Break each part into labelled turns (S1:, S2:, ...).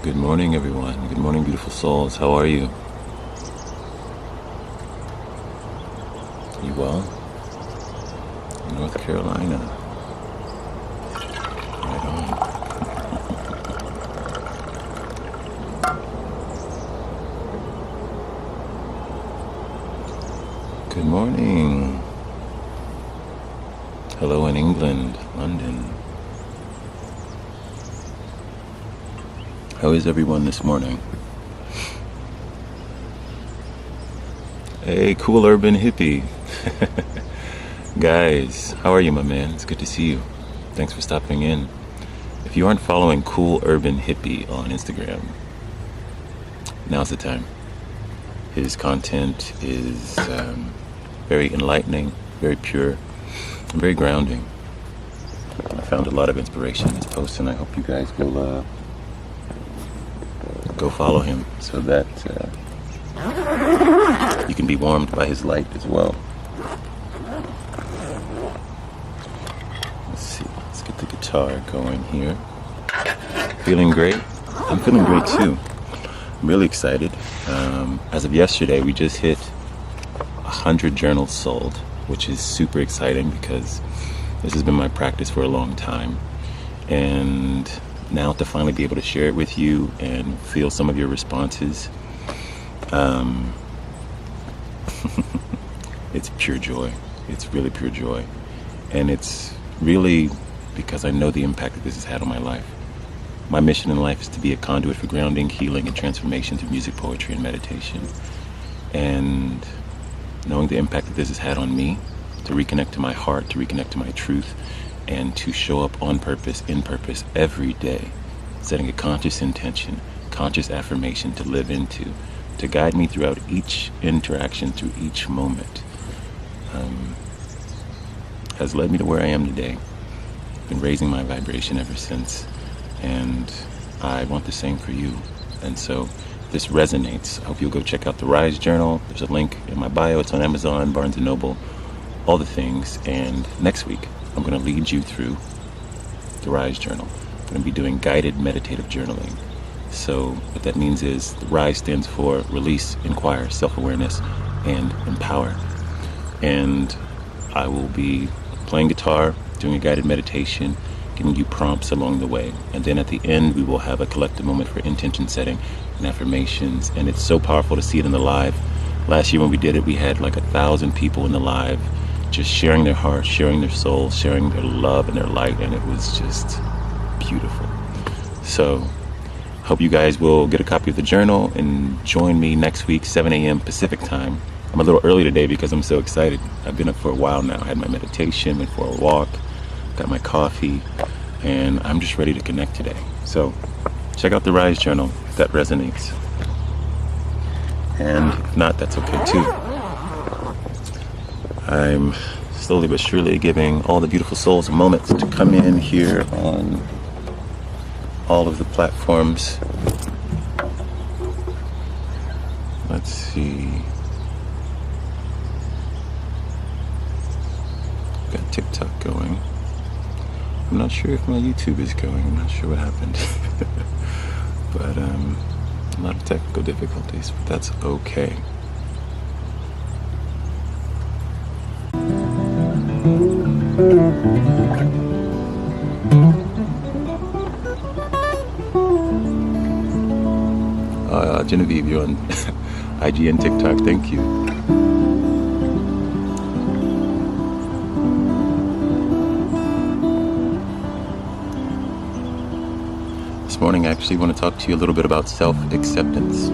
S1: Good morning, everyone. Good morning, beautiful souls. How are you? You well? North Carolina. Right on. Good morning. Hello in England, London. How is everyone this morning? Hey, cool urban hippie. Guys, how are you, my man? It's good to see you. Thanks for stopping in. If you aren't following Cool Urban Hippie on Instagram, now's the time. His content is very enlightening, very pure, and very grounding. I found a lot of inspiration in his posts, and I hope you guys will go follow him so that you can be warmed by his light as well. Let's see, let's get the guitar going here. Feeling great? I'm feeling great too. I'm really excited. As of yesterday, we just hit 100 journals sold, which is super exciting because this has been my practice for a long time. And now to finally be able to share it with you and feel some of your responses, it's pure joy. It's really pure joy. And it's really because I know the impact that this has had on my life. My mission in life is to be a conduit for grounding, healing, and transformation through music, poetry, and meditation. And knowing the impact that this has had on me, to reconnect to my heart, to reconnect to my truth, and to show up on purpose, in purpose, every day, setting a conscious intention, conscious affirmation to live into, to guide me throughout each interaction, through each moment, has led me to where I am today. Been raising my vibration ever since, and I want the same for you. And so this resonates. I hope you'll go check out the Rise Journal. There's a link in my bio. It's on Amazon, Barnes & Noble, all the things. And next week, I'm going to lead you through the Rise Journal. I'm going to be doing guided meditative journaling. So what that means is the Rise stands for release, inquire, self-awareness, and empower. And I will be playing guitar, doing a guided meditation, giving you prompts along the way. And then at the end, we will have a collective moment for intention setting and affirmations. And it's so powerful to see it in the live. Last year when we did it, we had like 1,000 people in the live, just sharing their heart, sharing their soul, sharing their love and their light, and it was just beautiful. So hope you guys will get a copy of the journal and join me next week, 7 a.m. Pacific time. I'm a little early today because I'm so excited. I've been up for a while now. I had my meditation, went for a walk, got my coffee, and I'm just ready to connect today. So check out the Rise Journal if that resonates. And if not, that's okay too. I'm slowly but surely giving all the beautiful souls a moment to come in here on all of the platforms. Let's see. Got TikTok going. I'm not sure if my YouTube is going. I'm not sure what happened. But a lot of technical difficulties, but that's okay. Genevieve, you're on IG and TikTok. Thank you. This morning I actually want to talk to you a little bit about self-acceptance.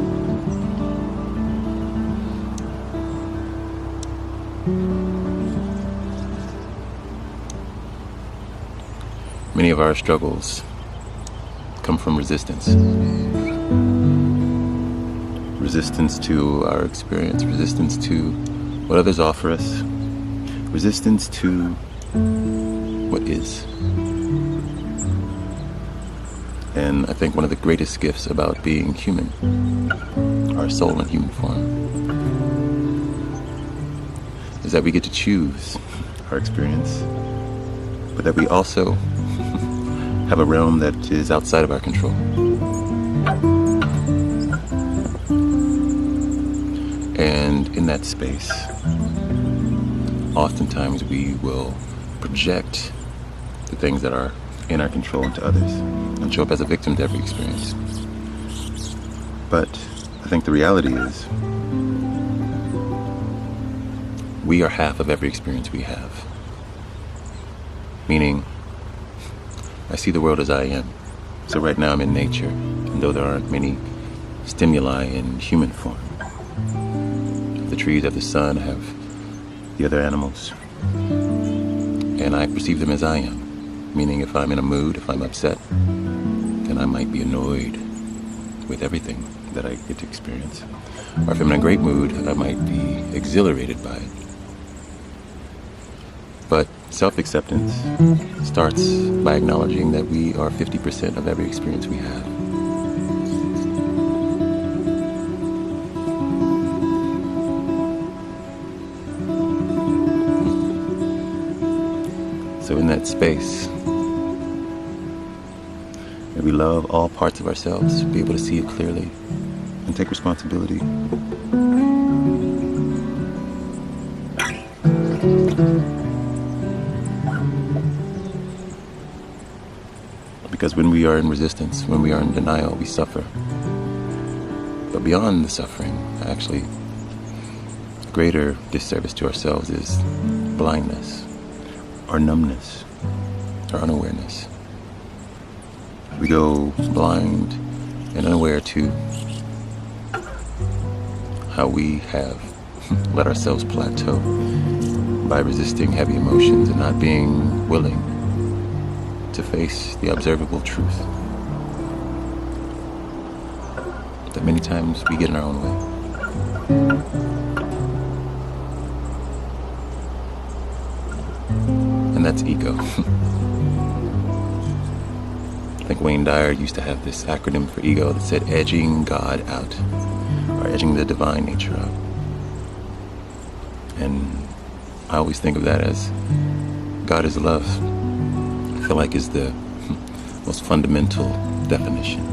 S1: Many of our struggles come from resistance. Resistance to our experience, resistance to what others offer us, resistance to what is. And I think one of the greatest gifts about being human, our soul in human form, is that we get to choose our experience, but that we also have a realm that is outside of our control. in that space, oftentimes we will project the things that are in our control into others and show up as a victim to every experience. But I think the reality is we are half of every experience we have. Meaning, I see the world as I am. So right now I'm in nature, and though there aren't many stimuli in human form, the trees have the sun, have the other animals, and I perceive them as I am. Meaning if I'm in a mood, if I'm upset, then I might be annoyed with everything that I get to experience. Or if I'm in a great mood, I might be exhilarated by it. But self-acceptance starts by acknowledging that we are 50% of every experience we have. So in that space, may we love all parts of ourselves, be able to see it clearly, and take responsibility. Because when we are in resistance, when we are in denial, we suffer. But beyond the suffering, actually, a greater disservice to ourselves is blindness, or numbness, or unawareness. We go blind and unaware to how we have let ourselves plateau by resisting heavy emotions and not being willing to face the observable truth that many times we get in our own way. And that's ego. I think Wayne Dyer used to have this acronym for ego that said edging God out, or edging the divine nature out. And I always think of that as God is love. I feel like is the most fundamental definition.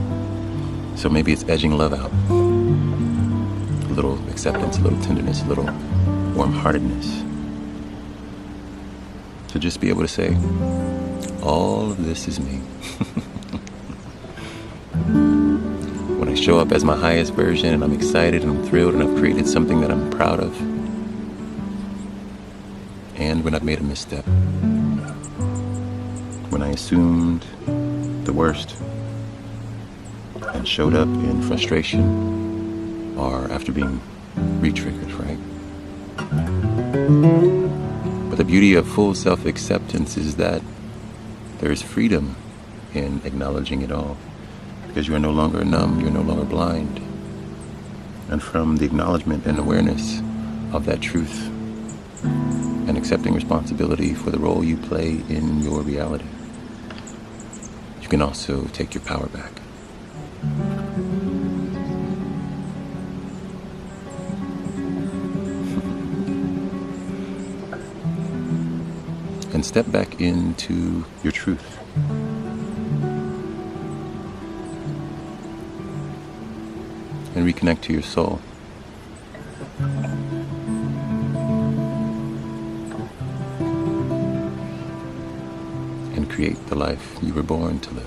S1: So maybe it's edging love out. A little acceptance, a little tenderness, a little warm-heartedness. To just be able to say, all of this is me. When I show up as my highest version and I'm excited and I'm thrilled and I've created something that I'm proud of. And when I've made a misstep. When I assumed the worst and showed up in frustration or after being re-triggered, right? But the beauty of full self-acceptance is that there is freedom in acknowledging it all, because you are no longer numb, you're no longer blind. And from the acknowledgement and awareness of that truth and accepting responsibility for the role you play in your reality, you can also take your power back. And step back into your truth. And reconnect to your soul. And create the life you were born to live.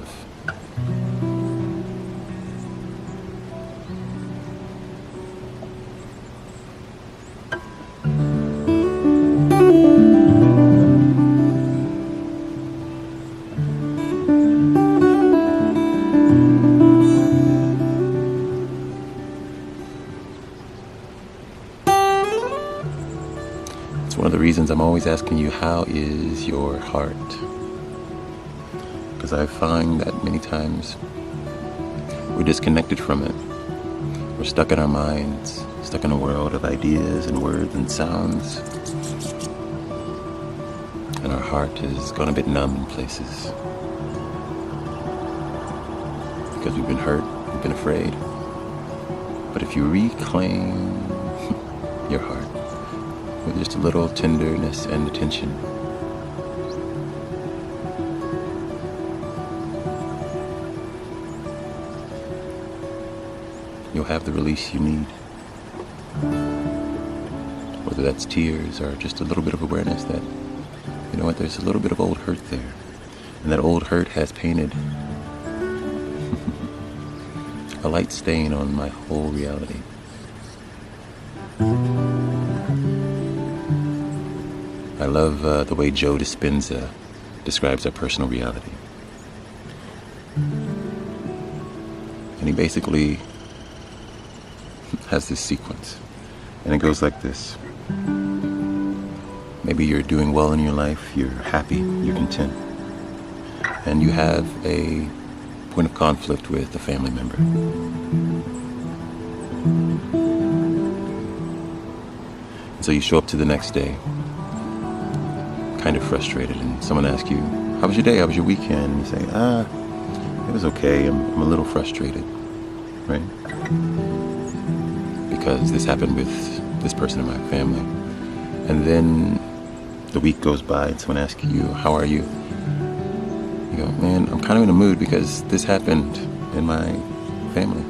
S1: It's one of the reasons I'm always asking you, how is your heart? Because I find that many times we're disconnected from it. We're stuck in our minds, stuck in a world of ideas and words and sounds. And our heart has gone a bit numb in places. Because we've been hurt, we've been afraid. But if you reclaim your heart with just a little tenderness and attention, you'll have the release you need. whether that's tears or just a little bit of awareness that, you know what, there's a little bit of old hurt there. And that old hurt has painted a light stain on my whole reality. I love the way Joe Dispenza describes our personal reality. And he basically has this sequence. And it goes like this. Maybe you're doing well in your life, you're happy, you're content. And you have a point of conflict with a family member. And so you show up to the next day, kind of frustrated, and someone asks you, how was your day, how was your weekend? And you say, it was okay, I'm a little frustrated, right? Because this happened with this person in my family. And then the week goes by and someone asks you, how are you? You go, man, I'm kind of in a mood because this happened in my family.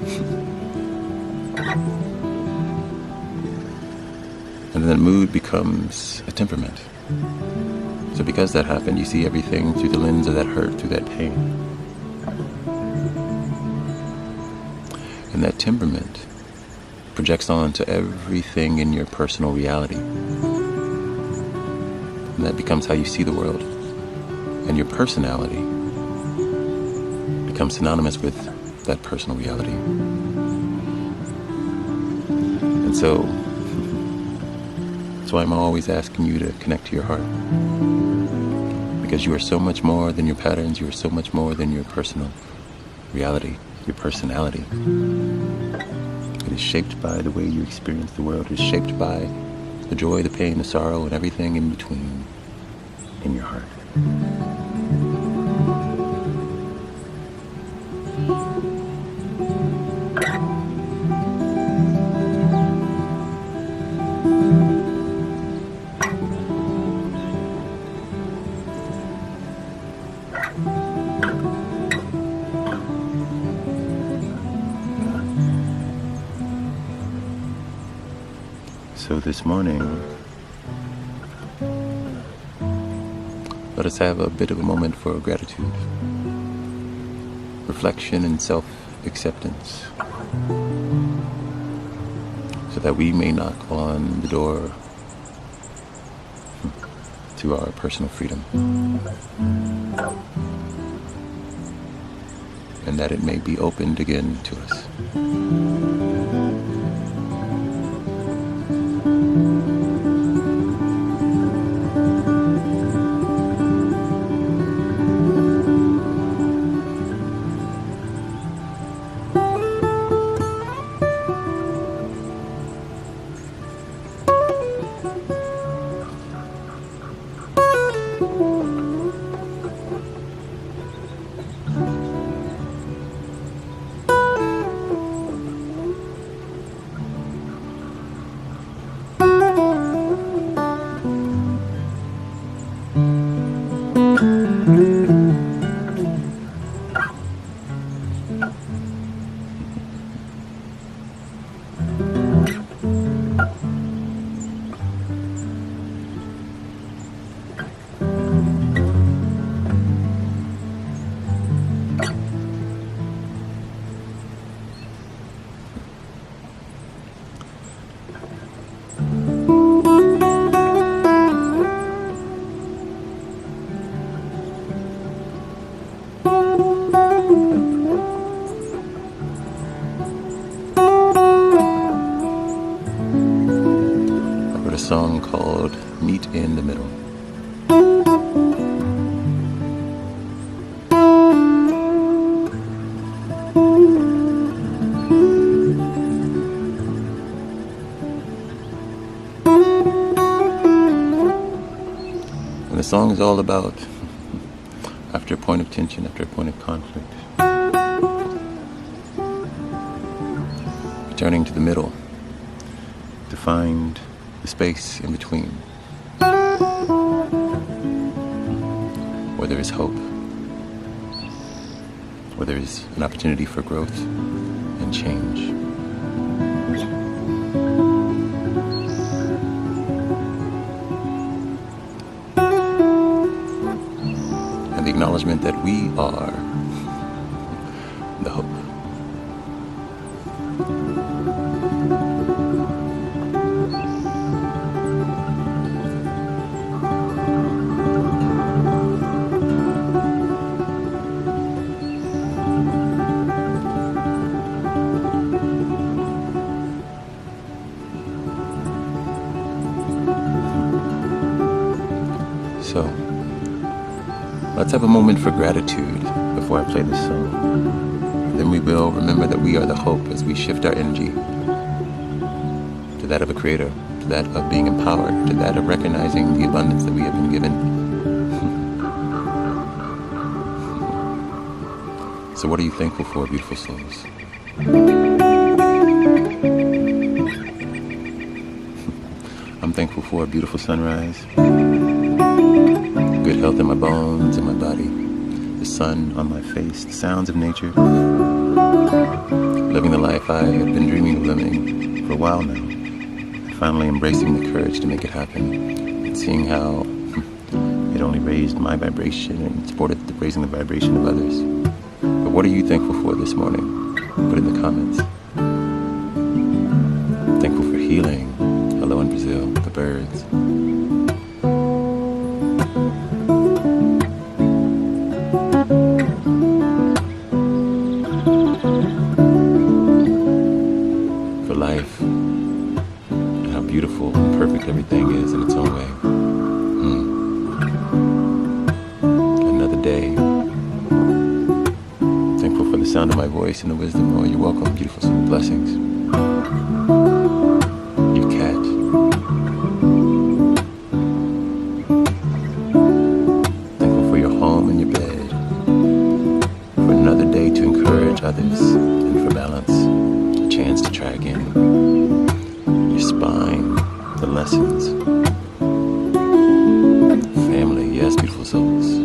S1: And then that mood becomes a temperament. So because that happened, you see everything through the lens of that hurt, through that pain. And that temperament projects onto everything in your personal reality. And that becomes how you see the world. And your personality becomes synonymous with that personal reality. And so, that's why I'm always asking you to connect to your heart. Because you are so much more than your patterns, you are so much more than your personal reality, your personality. It is shaped by the way you experience the world. It is shaped by the joy, the pain, the sorrow, and everything in between in your heart. So this morning, let us have a bit of a moment for gratitude, reflection, and self-acceptance, so that we may knock on the door to our personal freedom, and that it may be opened again to us. A song called Meet in the Middle. And the song is all about, after a point of tension, after a point of conflict, returning to the middle to find the space in between, where there is hope, where there is an opportunity for growth and change. acknowledgement that we are the hope. So, let's have a moment for gratitude before I play this song. Then we will remember that we are the hope as we shift our energy to that of a creator, to that of being empowered, to that of recognizing the abundance that we have been given. So what are you thankful for, beautiful souls? I'm thankful for a beautiful sunrise, good health in my bones and my body, the sun on my face, the sounds of nature, living the life I have been dreaming of living for a while now, finally embracing the courage to make it happen, and seeing how it only raised my vibration and supported raising the vibration of others. But what are you thankful for this morning? Put it in the comments. Thankful for healing. Hello in Brazil, the birds. For life, and how beautiful and perfect everything is in its own way. Another day. Thankful for the sound of my voice and the wisdom. Oh, you're welcome, beautiful soul. Blessings. Your cat. Thankful for your home and your bed. For another day to encourage others and for balance. A chance to try again. Your spine, the lessons. Family, yes, beautiful souls.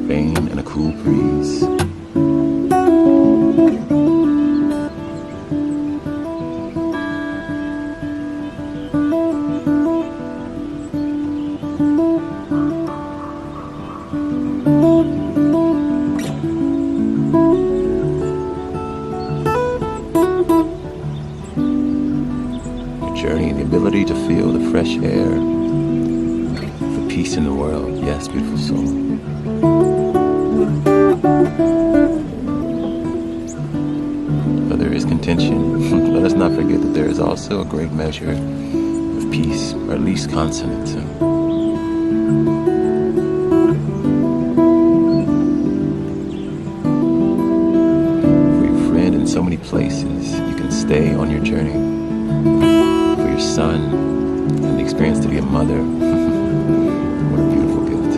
S1: Rain and a cool breeze. Journey, the ability to feel the fresh air, for peace in the world. Yes, beautiful soul. Where there is contention, let us not forget that there is also a great measure of peace, or at least consonance. For your friend in so many places, you can stay on your journey. Your son and the experience to be a mother. What a beautiful gift.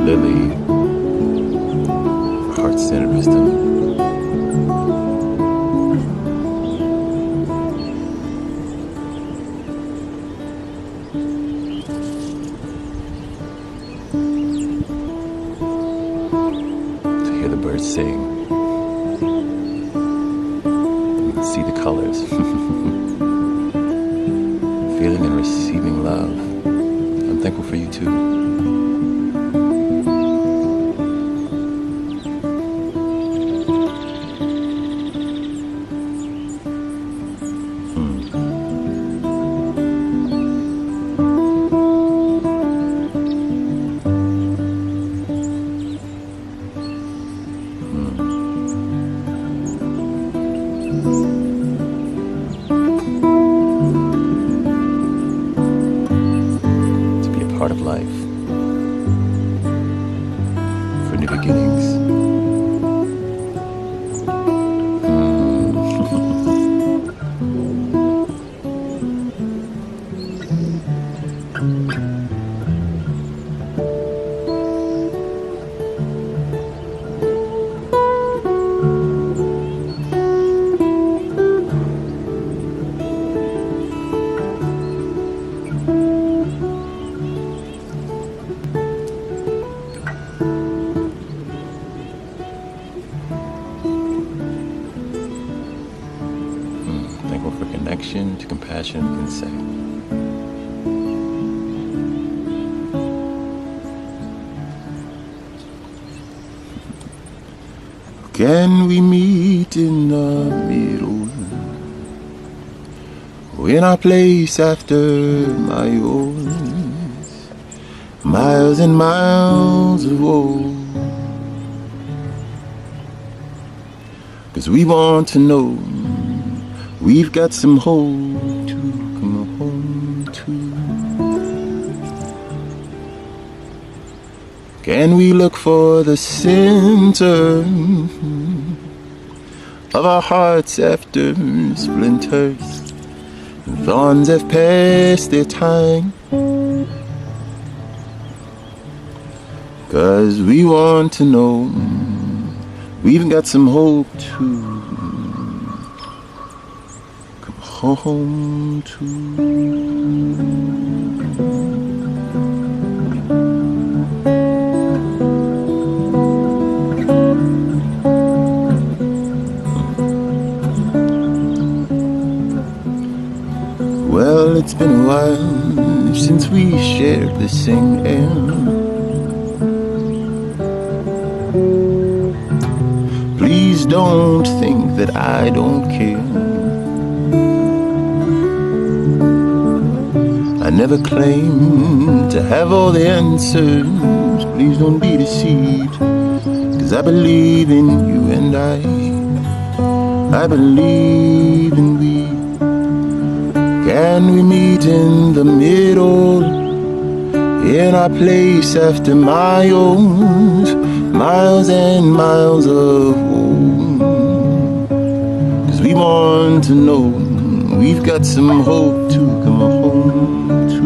S1: Lily, for heart-centered wisdom. To hear the birds sing. You can see the colors. Feeling and receiving love. I'm thankful for you too. Part of life. connection to compassion, we can say, can we meet in the middle, in our place after my own, miles and miles of woe? 'Cause we want to know, we've got some hope to come home to. Can we look for the center of our hearts after splinters and thorns have passed their time? 'Cause we want to know, we've got some hope to come home to. Well, it's been a while since we shared the same air. Please don't think that I don't care. I never claimed to have all the answers. Please don't be deceived, 'cause I believe in you and I believe in we. Can we meet in the middle, in our place after my own, miles and miles of home? 'Cause we want to know, we've got some hope to come home to.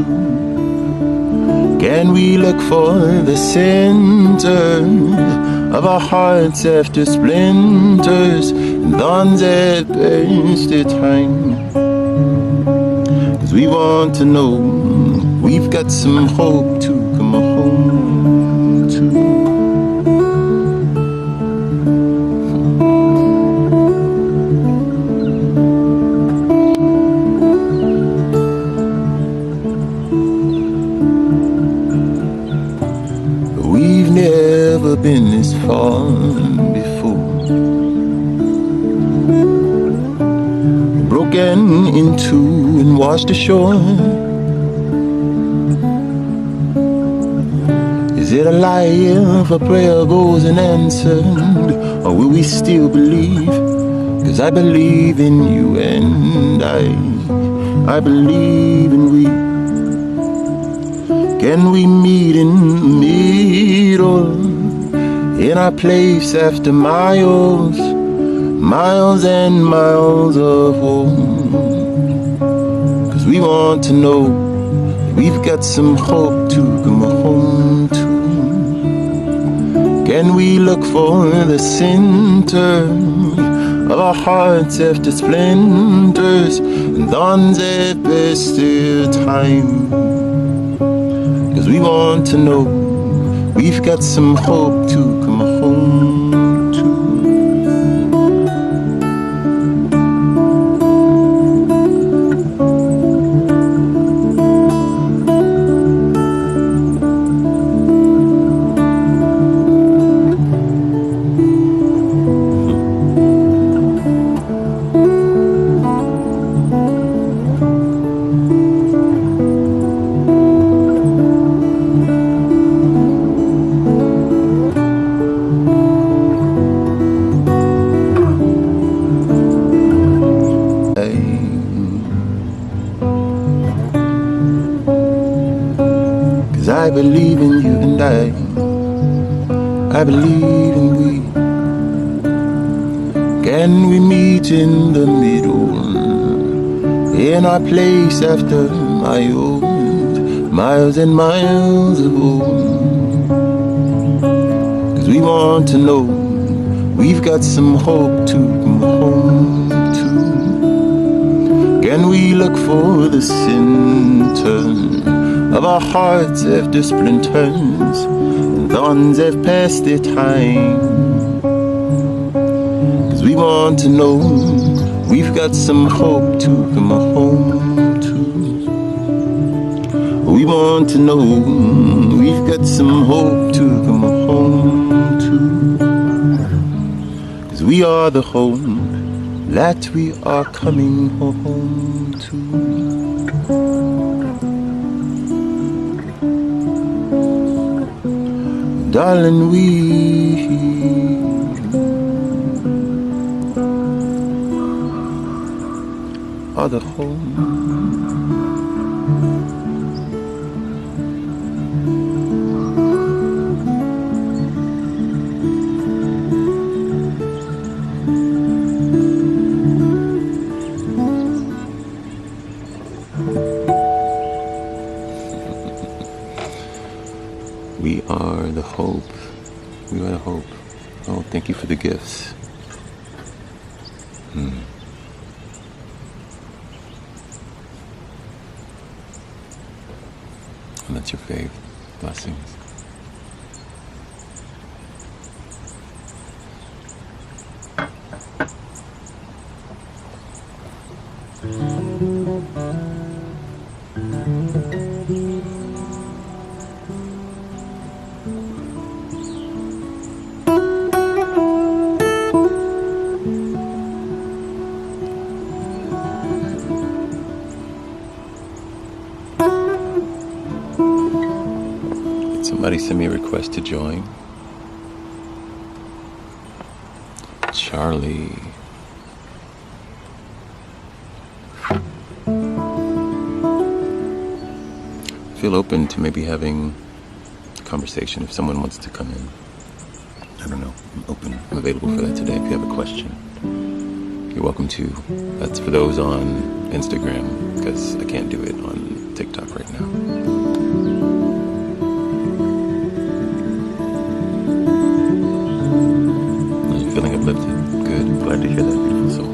S1: Can we look for the center of our hearts after splinters and thorns that burst their time? 'Cause we want to know, we've got some hope to come home to. We've never been this far before, broken into and washed ashore. Is it a lie if a prayer goes unanswered, or will we still believe? 'Cause I believe in you and I believe in we. Can we meet in the middle, in our place after miles, miles and miles of home? 'Cause we want to know, we've got some hope to come home to. Can we look for the center of our hearts after splinters and thorns that passed their time? 'Cause we want to know, we've got some hope to come home to. I believe in you and I believe in we. Can we meet in the middle, in our place after my own, miles and miles of home? 'Cause we want to know, we've got some hope to come home to. Can we look for the center of our hearts after splinters and thorns have passed their time? 'Cause we want to know, We've got some hope to come home to. We want to know. We've got some hope to come home to. 'Cause we are the home that we are coming home to. Darling, we are the home. We are the hope. We are the hope. Oh, thank you for the gifts. And that's your fave. Blessings. Somebody send me a request to join. Charlie. Feel open to maybe having a conversation if someone wants to come in. I don't know. I'm open. I'm available for that today. If you have a question, you're welcome to. That's for those on Instagram, because I can't do it on TikTok right now. Feeling uplifted. Good. Glad to hear that, beautiful soul.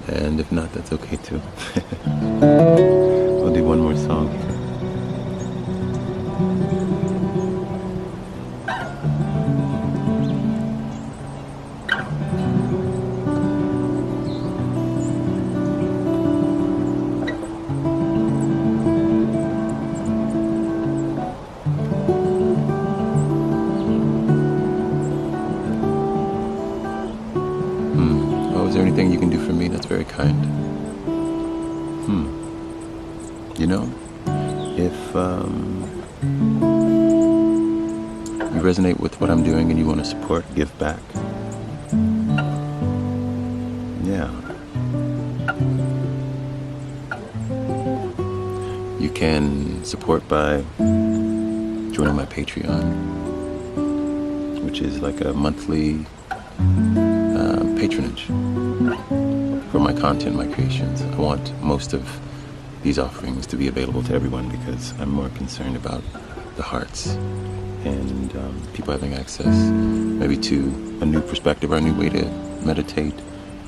S1: And if not, that's okay too. We'll do one more song. Is there anything you can do for me that's very kind? You know, if you resonate with what I'm doing and you want to support, give back. Yeah. You can support by joining my Patreon, which is like a monthly patronage for my content, my creations. I want most of these offerings to be available to everyone because I'm more concerned about the hearts and people having access maybe to a new perspective or a new way to meditate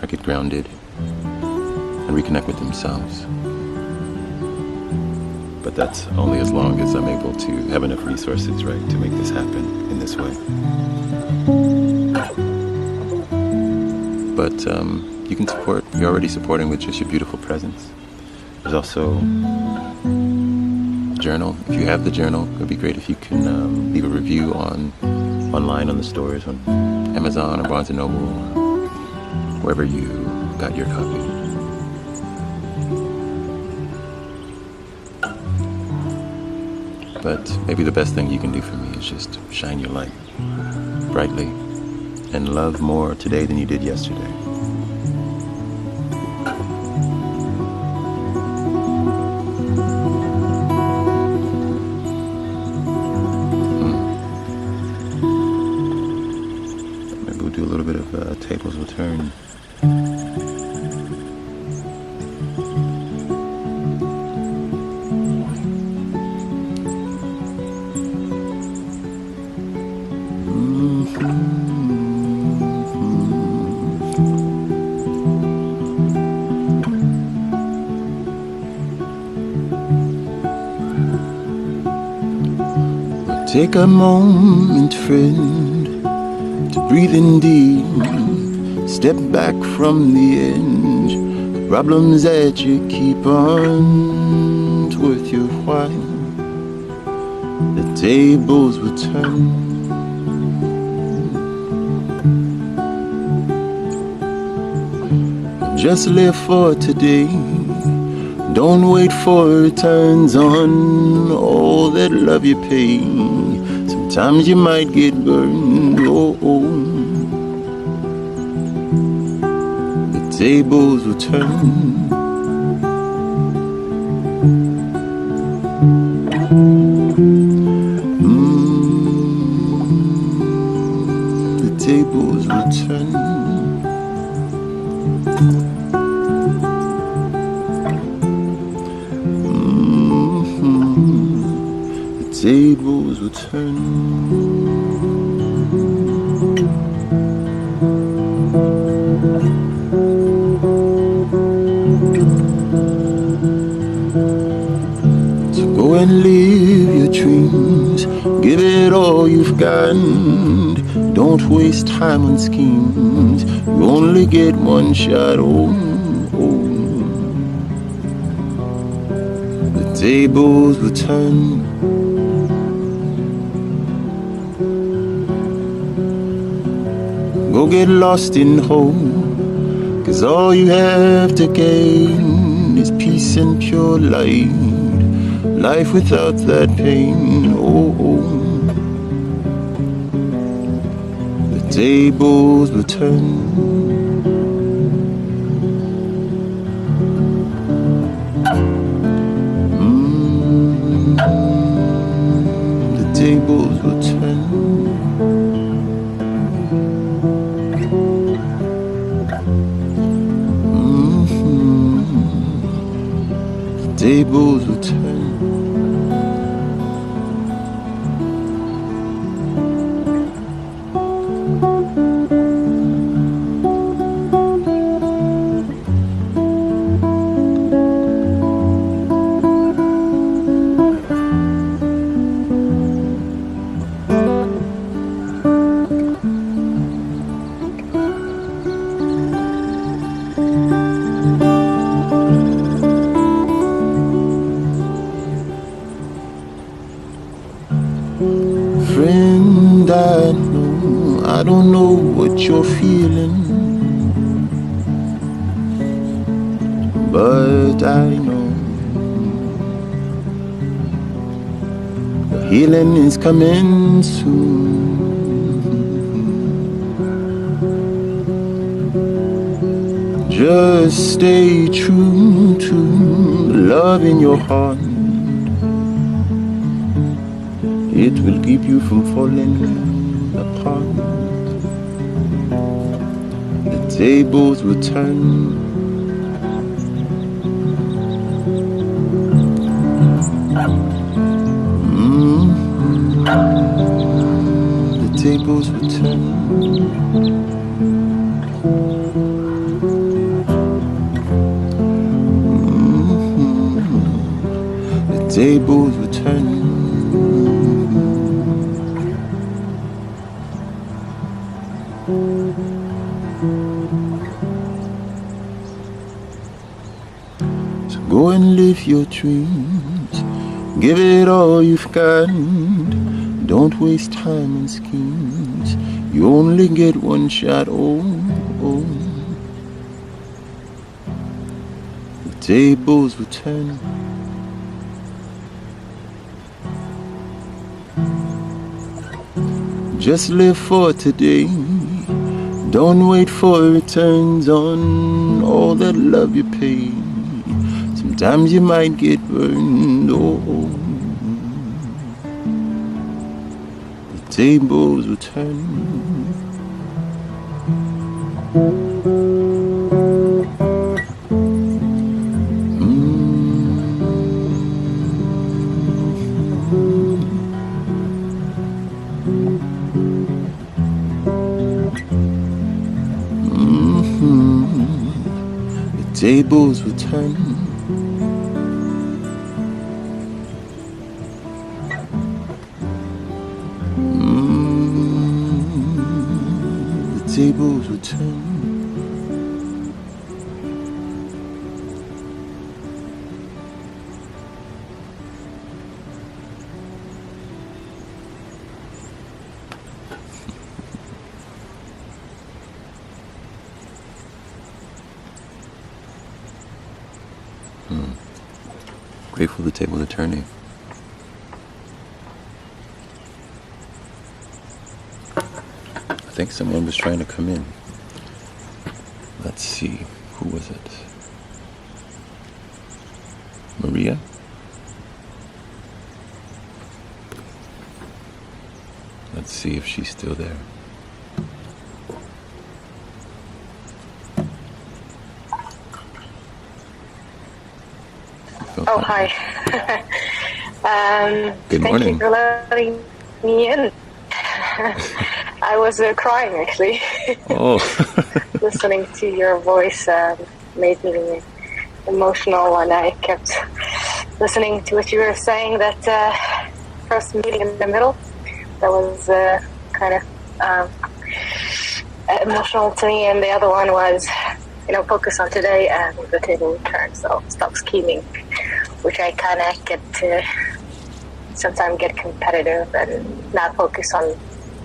S1: or get grounded and reconnect with themselves. But that's only as long as I'm able to have enough resources, right, to make this happen in this way. But you can support, you're already supporting with just your beautiful presence. There's also a journal. If you have the journal, it would be great if you can leave a review online on the stores, on Amazon or Barnes & Noble, or wherever you got your copy. But maybe the best thing you can do for me is just shine your light brightly and love more today than you did yesterday. Take a moment, friend, to breathe in deep. Step back from the edge. The problems that you keep aren't worth your while. The tables will turn. Just live for today. Don't wait for returns on all that love you pay. Sometimes you might get burned. The tables will turn. The tables will turn. The tables will turn. So go and live your dreams. Give it all you've got. Don't waste time on schemes. You only get one shot. The tables will turn. Go get lost in hope, 'cause all you have to gain is peace and pure light. Life without that pain. The tables will turn. The tables will turn. The tables will turn. Friend, I know, I don't know what you're feeling, but I know the healing is coming soon. Just stay true to the love in your heart. It will keep you from falling apart. The tables will turn. The tables will turn. The tables will turn. So go and live your dreams. Give it all you've got. Don't waste time on schemes. You only get one shot. The tables will turn. Just live for today. Don't wait for returns on all that love you pay. Sometimes you might get burned. The tables will turn. The tables will turn. tables will turn. Grateful the tables are turning. I think someone was trying to come in. Let's see, who was it? Maria? Let's see if she's still there.
S2: Oh, hi.
S1: Good morning.
S2: Thank you for letting me in. I was crying, actually.
S1: Oh.
S2: Listening to your voice made me emotional, and I kept listening to what you were saying, that first meeting in the middle. That was kind of emotional to me, and the other one was, focus on today and the table will turn, so stop scheming, which I kind of get to sometimes get competitive and not focus on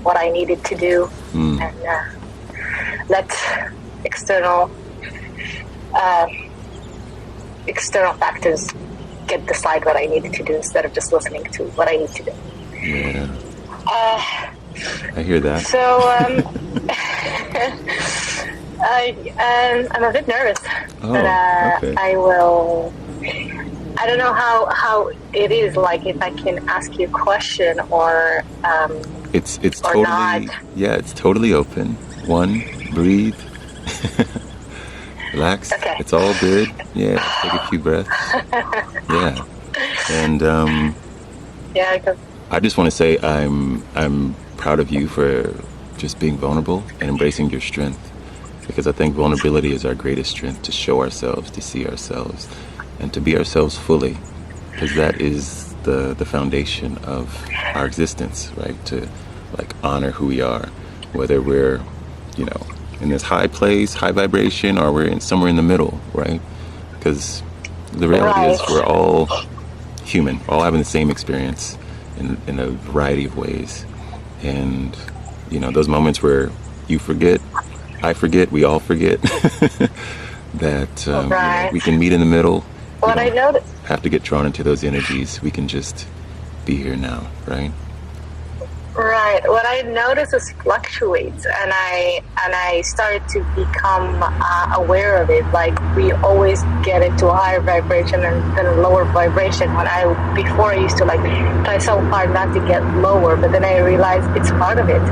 S2: what I needed to do, and let external factors decide what I needed to do instead of just listening to what I need to do.
S1: Yeah. I hear that.
S2: So I'm a bit nervous, but
S1: okay.
S2: I don't know how it is, like if I can ask you a question or
S1: it's
S2: or
S1: totally
S2: not.
S1: Yeah, it's totally open. One, breathe. Relax.
S2: Okay.
S1: It's all good. Yeah, take a few breaths. Yeah. And
S2: Yeah.
S1: I just want to say I'm proud of you for just being vulnerable and embracing your strength, because I think vulnerability is our greatest strength, to show ourselves, to see ourselves, and to be ourselves fully, because that is the foundation of our existence, right? To honor who we are, whether we're in this high place, high vibration, or we're somewhere in the middle, right? Because the reality is we're all human, all having the same experience in a variety of ways. And those moments where you forget, I forget, we all forget that we can meet in the middle.
S2: What I noticed,
S1: have to get drawn into those energies. We can just be here now, right?
S2: right? What I noticed is fluctuates, and I started to become aware of it. Like, we always get into a higher vibration and then a lower vibration. Before I used to try so hard not to get lower, but then I realized it's part of it.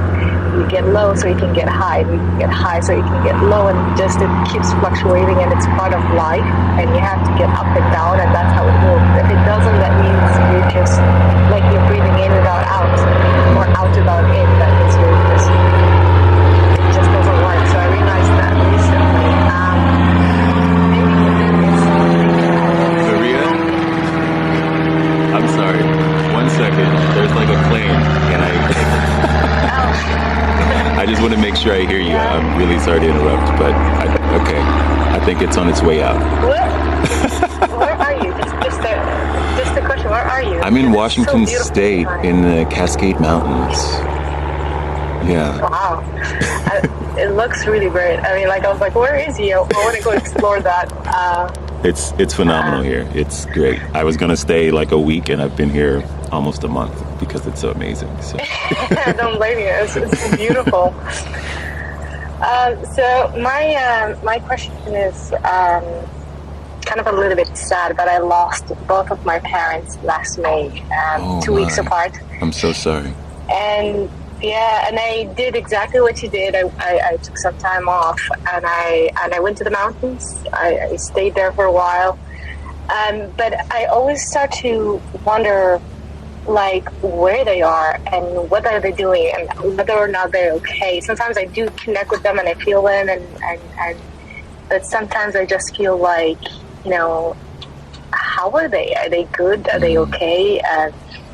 S2: You get low so you can get high, and you can get high so you can get low, and it keeps fluctuating, and it's part of life, and you have to get up and down, and that's how it moves. If it doesn't, that means you're just you're breathing in without out, or out without in. That means it just doesn't work. So I realized that recently.
S1: Maria, I'm sorry. 1 second. There's a plane, and I just want to make sure I hear you. I'm really sorry to interrupt, but I think it's on its way out.
S2: Where are you? Just a question. Where are you?
S1: I'm in Washington State, in the Cascade Mountains. Yeah.
S2: Wow. It looks really great. I mean, I was like, where is he? I want to go explore that.
S1: It's phenomenal here. It's great. I was going to stay a week, and I've been here almost a month because it's so amazing. So.
S2: Don't blame you. It's beautiful. So my question is kind of a little bit sad, but I lost both of my parents last May, 2 weeks apart.
S1: I'm so sorry.
S2: And I did exactly what you did. I took some time off, and I went to the mountains. I stayed there for a while, but I always start to wonder, where they are and what are they doing and whether or not they're okay. Sometimes I do connect with them and I feel them, but sometimes I just feel how are they? Are they good? Are they okay?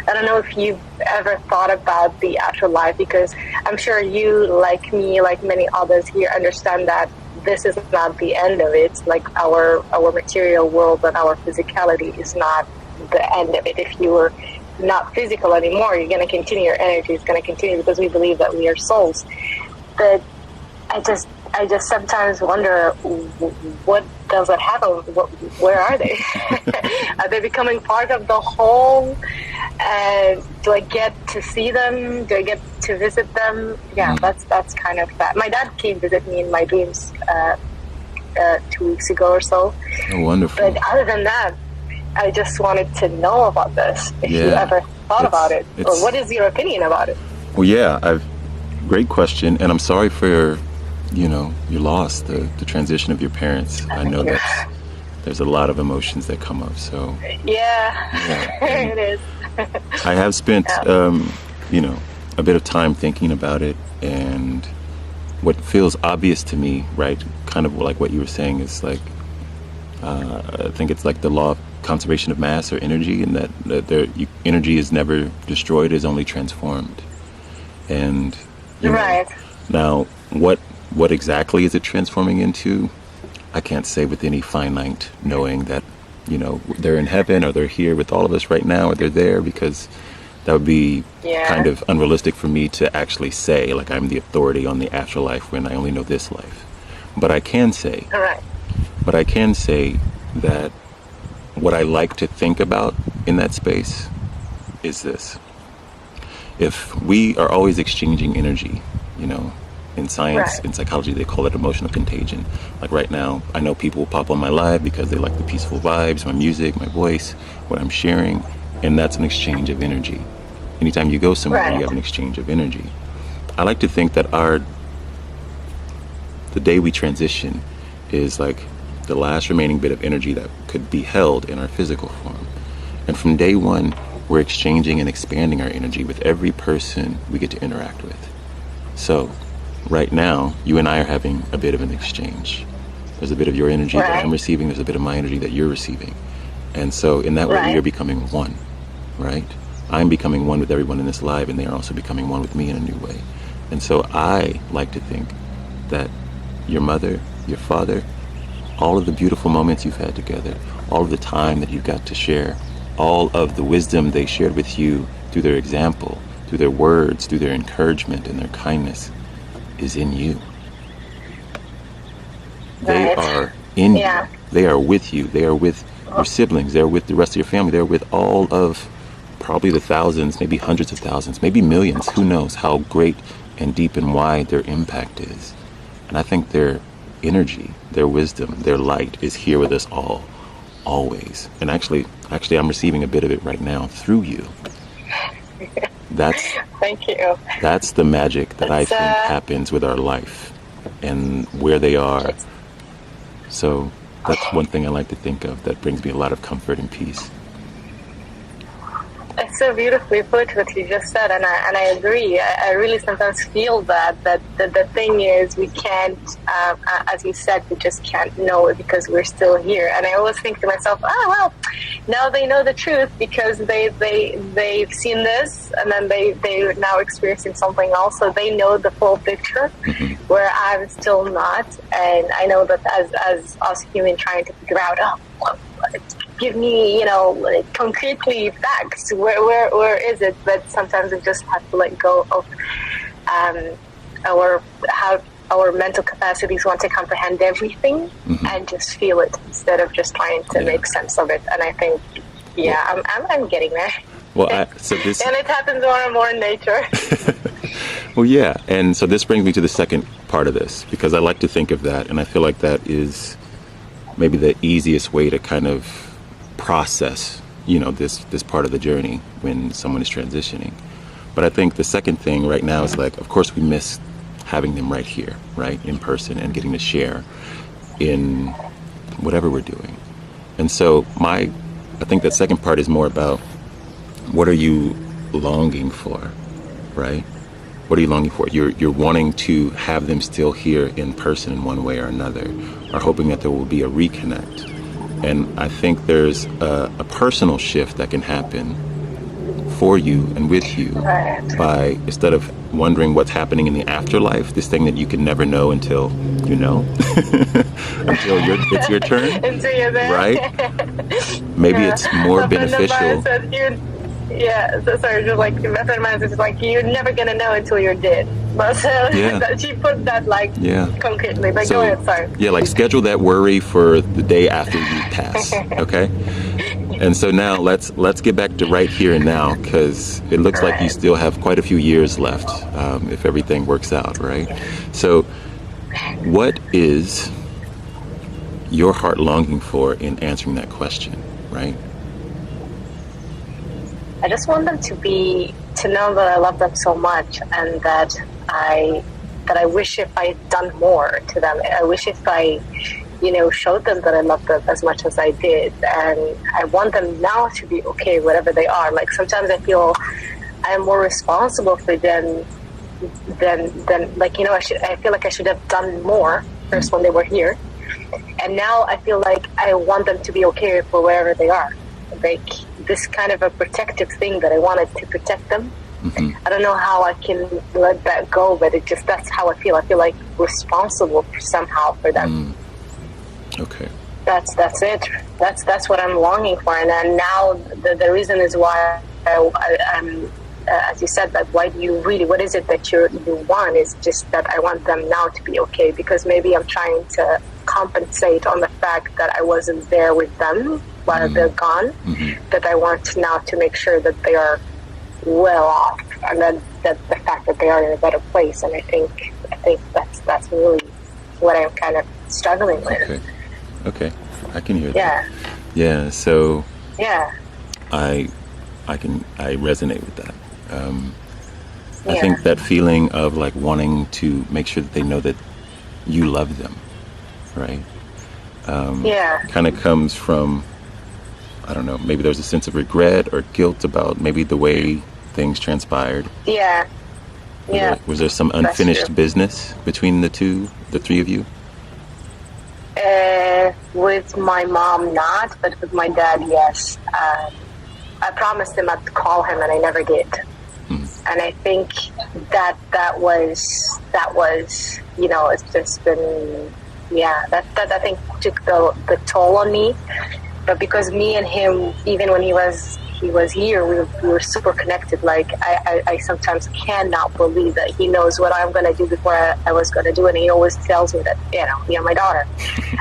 S2: I don't know if you've ever thought about the afterlife, because I'm sure you, like me, like many others here, understand that this is not the end of it. Like our material world and our physicality is not the end of it. If you were not physical anymore, you're going to continue, your energy is going to continue, because we believe that we are souls. But I just sometimes wonder, what does that happen? Where are they? Are they becoming part of the whole? Do I get to see them? Do I get to visit them? Yeah, that's kind of that. My dad came visit me in my dreams 2 weeks ago or so.
S1: Oh, wonderful.
S2: But other than that, I just wanted to know about this. If you ever thought about it, or what is your opinion about it?
S1: Well, yeah, great question, and I'm sorry for your loss, the transition of your parents. I know that there's a lot of emotions that come up. So
S2: yeah. It is.
S1: I have spent a bit of time thinking about it, and what feels obvious to me, right, kind of like what you were saying, is like I think it's like the law of conservation of mass or energy, and that energy is never destroyed, is only transformed. And
S2: right
S1: now, what exactly is it transforming into? I can't say with any finite knowing that they're in heaven, or they're here with all of us right now, or they're there, because that would be kind of unrealistic for me to actually say, like, I'm the authority on the afterlife when I only know this life. But I can say that what I like to think about in that space is this. If we are always exchanging energy, in science, in psychology, they call it emotional contagion. Like right now, I know people will pop on my live because they like the peaceful vibes, my music, my voice, what I'm sharing, and that's an exchange of energy. Anytime you go somewhere, you have an exchange of energy. I like to think that the day we transition is like the last remaining bit of energy that could be held in our physical form. And from day one, we're exchanging and expanding our energy with every person we get to interact with. So right now, you and I are having a bit of an exchange. There's a bit of your energy that I'm receiving. There's a bit of my energy that you're receiving. And so in that way, we are becoming one, right? I'm becoming one with everyone in this live, and they are also becoming one with me in a new way. And so I like to think that your mother, your father, all of the beautiful moments you've had together, all of the time that you've got to share, all of the wisdom they shared with you through their example, through their words, through their encouragement and their kindness, is in you. They are in you. They are with you. They are with your siblings. They're with the rest of your family. They're with all of probably the thousands, maybe hundreds of thousands, maybe millions. Who knows how great and deep and wide their impact is. And I think their energy, their wisdom, their light is here with us all, always. And actually, I'm receiving a bit of it right now through you.
S2: Thank you.
S1: That's the magic that I think happens with our life and where they are. So that's one thing I like to think of that brings me a lot of comfort and peace.
S2: It's so beautifully put, what you just said, and I agree. I really sometimes feel that the thing is, we can't, as you said, we just can't know it because we're still here. And I always think to myself, well, now they know the truth because they've seen this, and then they're now experiencing something else, so they know the full picture, where I'm still not. And I know that as us human trying to figure out, give me, concretely facts. Where is it? But sometimes we just have to let go of our mental capacities want to comprehend everything and just feel it instead of just trying to make sense of it. And I think, I'm getting there.
S1: Well, and
S2: it happens more and more in nature.
S1: Well, yeah, and so this brings me to the second part of this, because I like to think of that, and I feel like that is maybe the easiest way to kind of process, this part of the journey when someone is transitioning. But I think the second thing right now is, like, of course we miss having them right here, right, in person, and getting to share in whatever we're doing. And so I think that second part is more about, what are you longing for, right? What are you longing for? You're wanting to have them still here in person in one way or another, or hoping that there will be a reconnect. And I think there's a personal shift that can happen for you and with you
S2: Right.
S1: by, instead of wondering what's happening in the afterlife, this thing that you can never know until you know, until it's your turn,
S2: Until you're there.
S1: right? Maybe
S2: Yeah.
S1: it's more
S2: A friend of mine
S1: beneficial.
S2: said, yeah, so sorry, just like a friend of mine is like, you're never gonna know until you're dead. But
S1: Yeah.
S2: that she put that like
S1: Yeah.
S2: concretely. Like,
S1: So,
S2: go ahead, sorry.
S1: yeah, like schedule that worry for the day after you pass, okay? And so now let's get back to right here and now, because it looks like you still have quite a few years left, if everything works out, right? So what is your heart longing for in answering that question, right?
S2: I just want them to know that I love them so much, and that I wish if I had done more to them. I wish if I, showed them that I love them as much as I did, and I want them now to be okay wherever they are. Like, sometimes I feel I'm more responsible for them than like, I feel like I should have done more first when they were here, and now I feel like I want them to be okay for wherever they are. Like, this kind of a protective thing that I wanted to protect them.
S1: Mm-hmm.
S2: I don't know how I can let that go, but that's how I feel. I feel like responsible somehow for them.
S1: Okay.
S2: That's it. That's what I'm longing for. And then now the reason is why I'm, as you said, that what is it that you want, is just that I want them now to be okay, because maybe I'm trying to compensate on the fact that I wasn't there with them while they're gone. That I want now to make sure that they are well off, and then that the fact that they are in a better place. And I think that's really what I'm kind of struggling with.
S1: Okay, I can hear that. Yeah. So
S2: yeah,
S1: I resonate with that. I think that feeling of like wanting to make sure that they know that you love them, right? Kind of comes from, I don't know, maybe there's a sense of regret or guilt about maybe the way things transpired. Was there some unfinished business between the three of you?
S2: With my mom, not, but with my dad, yes. I promised him I'd call him, and I never did. And I think that was it's just been that I think took the toll on me. But because me and him, even when he was here, we were super connected. Like, I sometimes cannot believe that he knows what I'm going to do before I was going to do it. And he always tells me that, you're my daughter.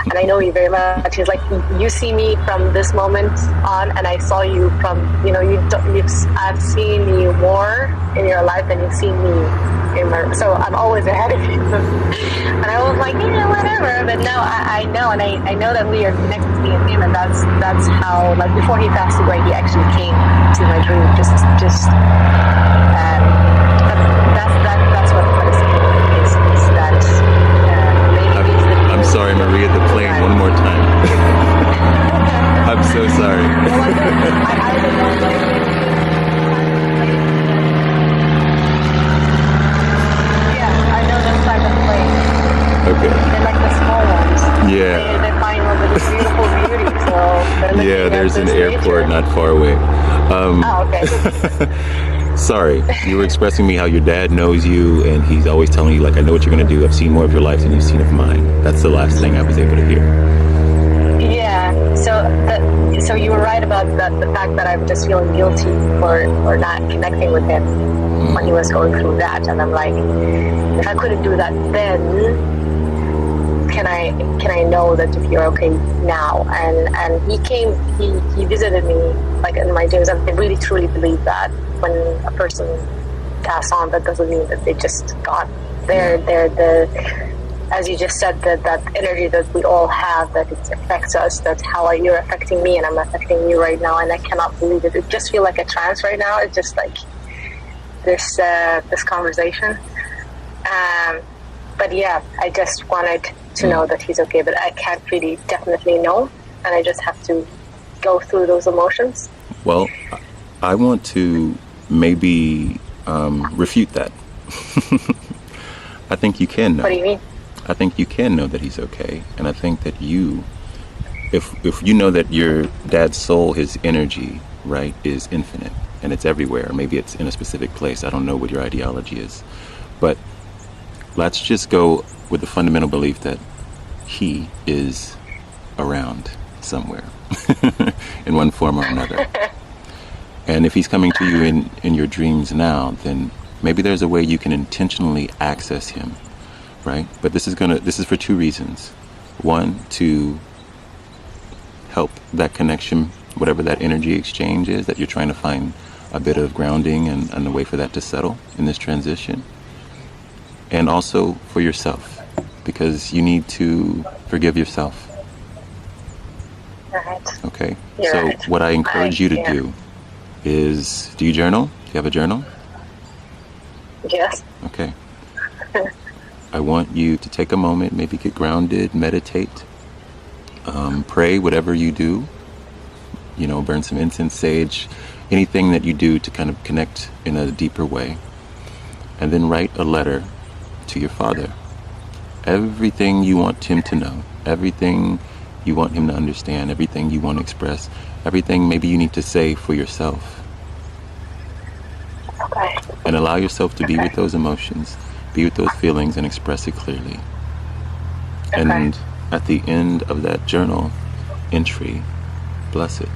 S2: And I know you very much. He's like, you see me from this moment on, and I saw you from, I've seen you more in your life than you've seen me. So I'm always ahead of you. And I was like, whatever. But now I know, and I know that we are connected, me and him, and that's how, like, before he passed away, he actually came to my dream. That's what is that maybe
S1: I'm sorry, Maria, the plane one more time. I'm so sorry.
S2: I don't know.
S1: Okay.
S2: They're like the small ones.
S1: Yeah.
S2: They're flying over this beautiful beauty. So
S1: there's an airport not far away.
S2: Okay.
S1: Sorry, you were expressing me how your dad knows you, and he's always telling you, like, I know what you're going to do. I've seen more of your life than you've seen of mine. That's the last thing I was able to hear.
S2: Yeah. So you were right about the fact that I'm just feeling guilty for not connecting with him when he was going through that, and I'm like, if I couldn't do that then, can I know that if you're okay now? And he visited me, like, in my dreams. I really truly believe that when a person passed on, that doesn't mean that they just got there. As you just said, that energy that we all have, that it affects us. That's how you're affecting me, and I'm affecting you right now. And I cannot believe it. It just feels like a trance right now. It's just like this conversation. But yeah, I just wanted to know that he's okay, but I can't really definitely know, and I just have to go through those emotions.
S1: Well, I want to maybe refute that. I think you can know.
S2: What do you mean?
S1: I think you can know that he's okay, and I think that if you know that your dad's soul, his energy, right, is infinite, and it's everywhere. Maybe it's in a specific place. I don't know what your ideology is. But let's just go with the fundamental belief that he is around somewhere in one form or another. And if he's coming to you in your dreams now, then maybe there's a way you can intentionally access him, right? But this is for two reasons. One, to help that connection, whatever that energy exchange is that you're trying to find a bit of grounding and a way for that to settle in this transition. And also for yourself, because you need to forgive yourself.
S2: Right.
S1: Okay?
S2: You're
S1: so
S2: right.
S1: what I encourage you to do is, do you journal? Do you have a journal?
S2: Yes.
S1: Okay. I want you to take a moment, maybe get grounded, meditate, pray, whatever you do, burn some incense, sage, anything that you do to kind of connect in a deeper way. And then write a letter to your father. Everything you want him to know, everything you want him to understand, everything you want to express, everything maybe you need to say for yourself.
S2: Okay.
S1: And allow yourself to be with those emotions, be with those feelings, and express it clearly.
S2: Okay.
S1: And at the end of that journal entry, bless it.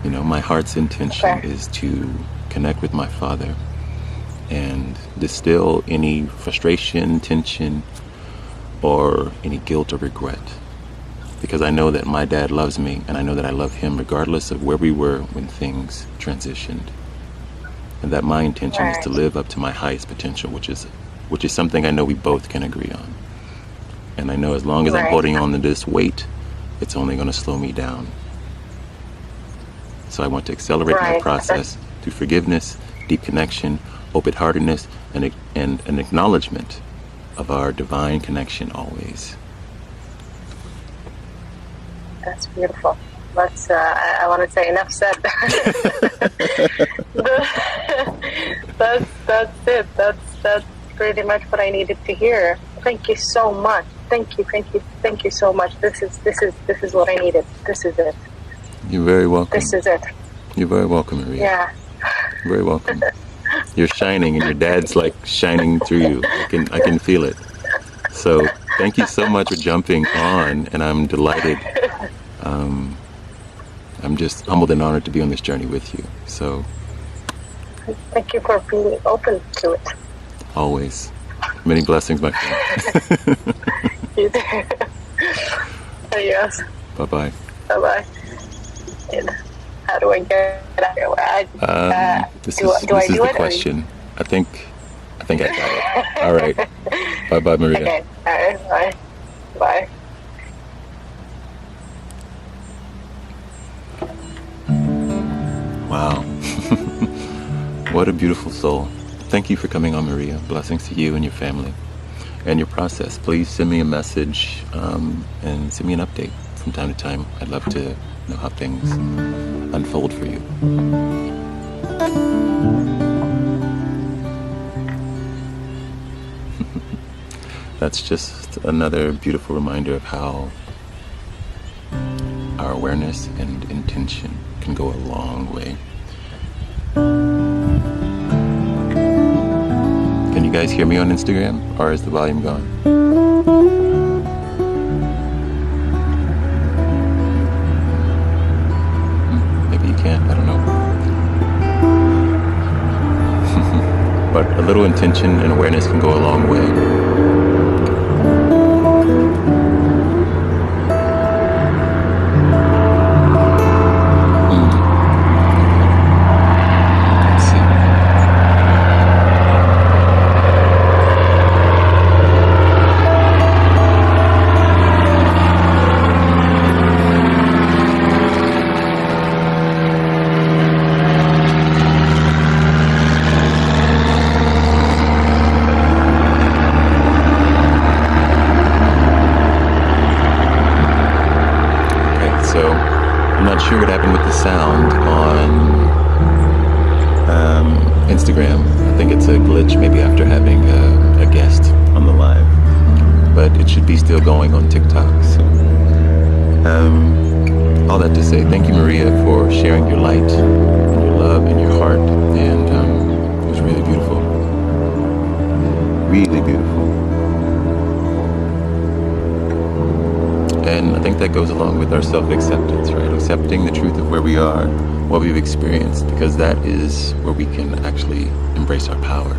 S1: My heart's intention is to connect with my father and distill any frustration, tension, or any guilt or regret. Because I know that my dad loves me, and I know that I love him regardless of where we were when things transitioned. And that my intention is to live up to my highest potential, which is something I know we both can agree on. And I know as long as I'm holding on to this weight, it's only going to slow me down. So I want to accelerate my process through forgiveness, deep connection, open-heartedness, and an acknowledgement of our divine connection always.
S2: That's beautiful. Let's, I want to say enough said. That's it. That's pretty much what I needed to hear. Thank you so much. Thank you so much. This is what I needed. This is it.
S1: You're very welcome.
S2: This is it.
S1: You're very welcome, Maria.
S2: Yeah.
S1: You're very welcome. You're shining, and your dad's like shining through you. I can feel it. So thank you so much for jumping on, and I'm delighted. I'm just humbled and honored to be on this journey with you. So
S2: thank you for being open to it.
S1: Always. Many blessings, my friend.
S2: You too. Yes.
S1: Bye-bye.
S2: Bye-bye. And how do I get out of here?
S1: This is the question. I think I got it. All right. Bye-bye, Maria.
S2: Okay. All right. Bye. Bye.
S1: Wow. What a beautiful soul. Thank you for coming on, Maria. Blessings to you and your family and your process. Please send me a message and send me an update from time to time. I'd love to know how things unfold for you. That's just another beautiful reminder of how our awareness and intention can go a long way. Can you guys hear me on Instagram, or is the volume gone? Maybe you can't, I don't know. But a little intention and awareness can go a long way. Sure what happened with the sound on Instagram. I think it's a glitch maybe after having a guest on the live, but it should be still going on TikTok. So all that to say, thank you, Maria, for sharing your light and your love and goes along with our self-acceptance, right? Accepting the truth of where we are, what we've experienced, because that is where we can actually embrace our power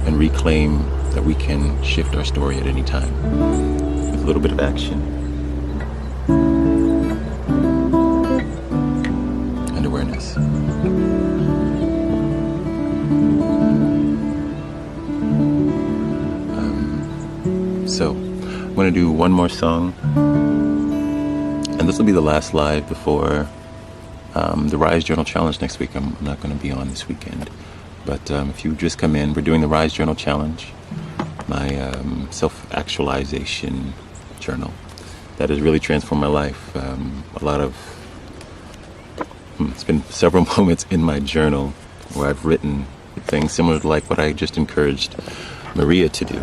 S1: and reclaim that we can shift our story at any time with a little bit of action and awareness. So I'm going to do one more song, and this will be the last live before the Rise Journal Challenge next week. I'm not going to be on this weekend, but if you just come in, we're doing the Rise Journal Challenge, my self-actualization journal that has really transformed my life. It's been several moments in my journal where I've written things similar to like what I just encouraged Maria to do,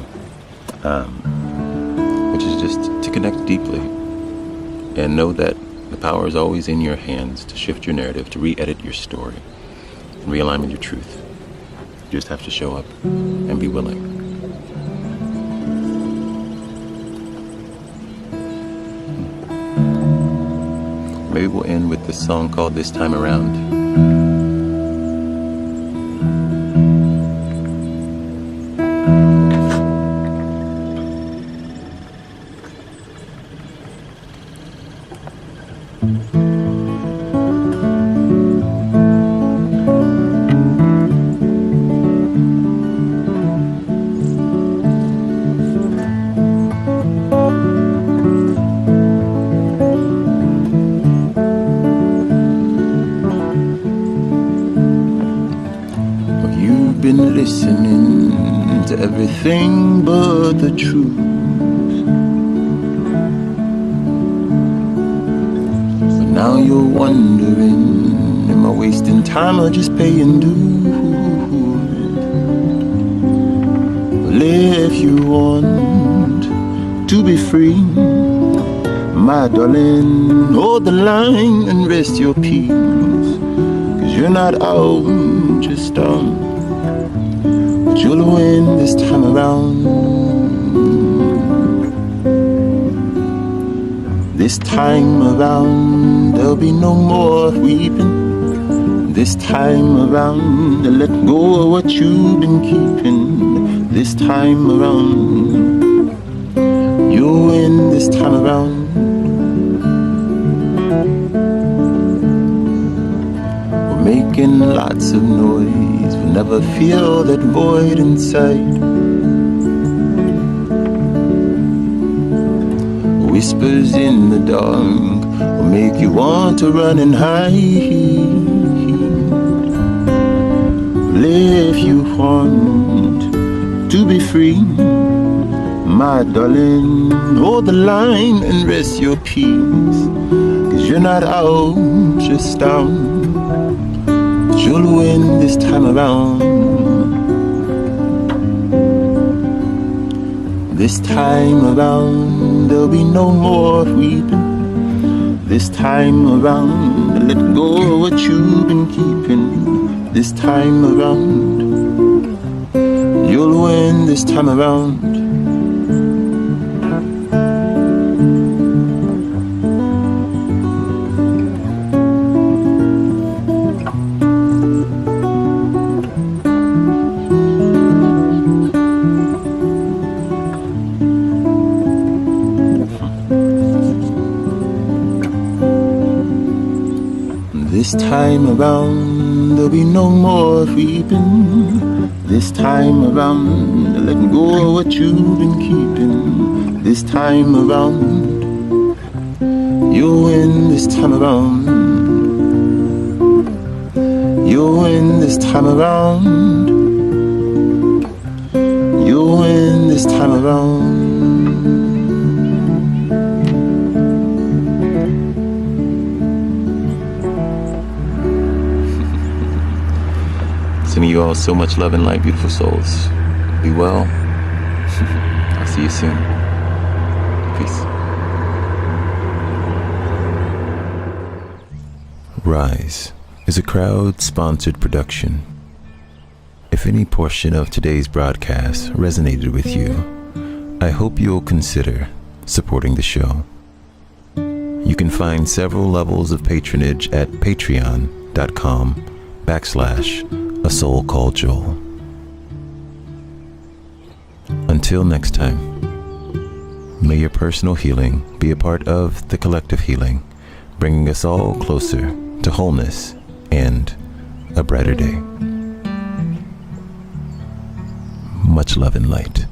S1: which is just to connect deeply and know that the power is always in your hands to shift your narrative, to re-edit your story, and realign with your truth. You just have to show up and be willing. Maybe we'll end with this song called This Time Around. Been listening to everything but the truth. But now you're wondering, am I wasting time or just paying dues? Well, if you want to be free, my darling, hold the line and rest your peace. 'Cause you're not out just you'll win this time around. This time around, there'll be no more weeping. This time around, let go of what you've been keeping. This time around, you'll win this time around. We're making lots of noise, but never feel that void inside. Whispers in the dark will make you want to run and hide. Well, if you want to be free, my darling, hold the line and rest your peace. 'Cause you're not out just down, but you'll win this time around. This time around, there'll be no more weeping. This time around, let go of what you've been keeping. This time around, you'll win this time around. This time around, there'll be no more weeping. This time around, let go of what you've been keeping. This time around, you'll win this time around. You'll win this time around. You'll win this time around. Sending you all so much love and light, beautiful souls. Be well. I'll see you soon. Peace. Rise is a crowd-sponsored production. If any portion of today's broadcast resonated with you, I hope you'll consider supporting the show. You can find several levels of patronage at patreon.com/asoulcalledjoel. Until next time, may your personal healing be a part of the collective healing, bringing us all closer to wholeness and a brighter day. Much love and light.